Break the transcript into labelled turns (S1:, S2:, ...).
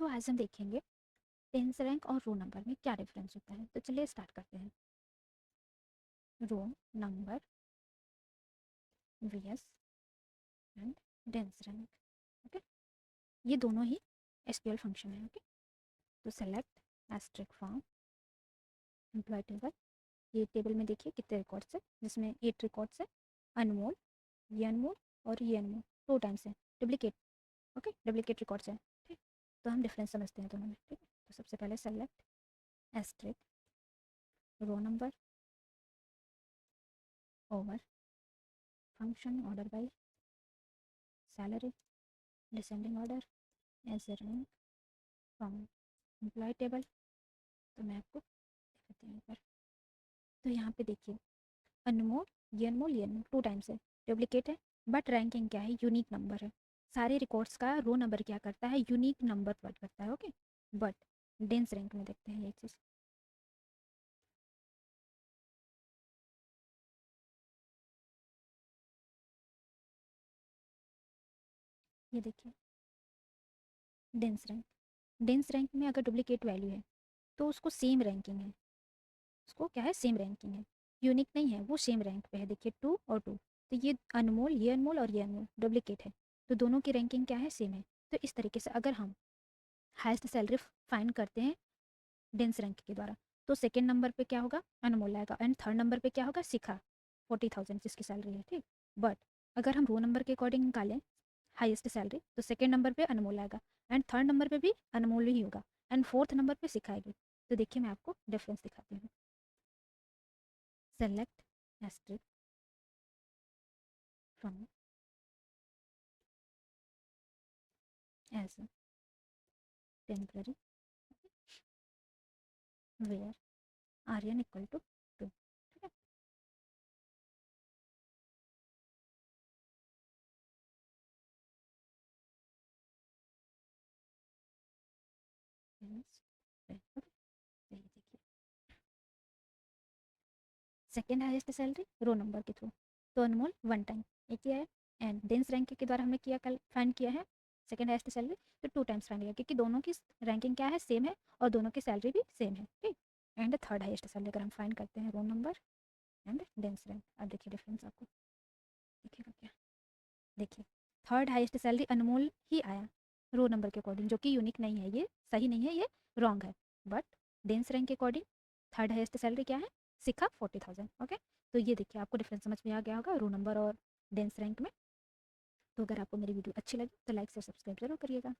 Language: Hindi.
S1: तो आज हम देखेंगे डेंस रैंक और रो नंबर में क्या डिफरेंस होता है। तो चलिए स्टार्ट करते हैं। Row number vs and dense rank. Okay, ये दोनों ही एसक्यूएल फंक्शन है। ओके, तो select asterisk from employee table. ये टेबल में देखिए कितने रिकॉर्ड्स है, जिसमें 8 रिकॉर्ड्स है। अनमोल, ये अनमोल और ये अनमोल 2 टाइम्स है। डुप्लीकेट, ओके, डुप्लीकेट रिकॉर्ड्स है। ठीक, तो हम डिफरेंस समझते हैं दोनों में। ठीक है, तो सबसे पहले select asterisk row number over function order by salary descending order as rank from employee table. तो मैं आपको दिखाती हूँ पर। तो यहाँ पे देखिए अनमोल, ये अनमोल 2 टाइम्स है, डुप्लीकेट है। बट रैंकिंग क्या है, यूनिक नंबर है। सारे रिकॉर्ड्स का रो नंबर क्या करता है, यूनिक नंबर प्लॉट करता है। ओके, बट डेंस रैंक में देखते हैं ये चीज़। ये देखिए डेंस रैंक में अगर डुप्लीकेट वैल्यू है तो उसको सेम रैंकिंग है, उसको क्या है, सेम रैंकिंग है। यूनिक नहीं है, वो सेम रैंक पे है। देखिए 2 और 2, तो ये अनमोल और ये अनमोल डुप्लीकेट है, तो दोनों की रैंकिंग क्या है, सेम है। तो इस तरीके से अगर हम हाईएस्ट सैलरी फाइंड करते हैं डेंस रैंक के द्वारा, तो सेकंड नंबर पे क्या होगा, अनमोल आएगा। एंड थर्ड नंबर पे क्या होगा, शिखा 40,000 जिसकी सैलरी है। ठीक, बट अगर हम रो नंबर के अकॉर्डिंग निकालें हाईएस्ट सैलरी, तो सेकंड नंबर पे अनमोल आएगा एंड थर्ड नंबर पे भी अनमोल ही होगा एंड फोर्थ नंबर पे शिखा आएगी। तो देखिए मैं आपको डिफरेंस दिखाती हूँ। Select asterisk from as a temporary where R N equal to 2। ठीक है, ओके, तो ये देखिए second highest salary row number के थ्रू, तो अनमोल 1 टाइम ये किया है। एंड डेंस रैंक के द्वारा हमने किया, कल फाइंड किया है सेकेंड हाईएस्ट सैलरी, तो 2 टाइम्स फाइंड किया, क्योंकि दोनों की रैंकिंग क्या है, सेम है और दोनों की सैलरी भी सेम है। ठीक, एंड थर्ड हाईएस्ट सैलरी अगर हम फाइंड करते हैं row number and dense rank, अब देखिए डिफरेंस आपको दिखेगा क्या। देखिए थर्ड हाईएस्ट सैलरी अनमोल ही आया रो नंबर के अकॉर्डिंग, जो कि यूनिक नहीं है, ये सही नहीं है, ये रॉन्ग है। बट डेंस रैंक के अकॉर्डिंग थर्ड हाईएस्ट सैलरी क्या है, शिखा 40,000। ओके, तो ये देखिए आपको डिफरेंस समझ में आ गया होगा रो नंबर और डेंस रैंक में। तो अगर आपको मेरी वीडियो अच्छी लगी तो लाइक से सब्सक्राइब जरूर करिएगा।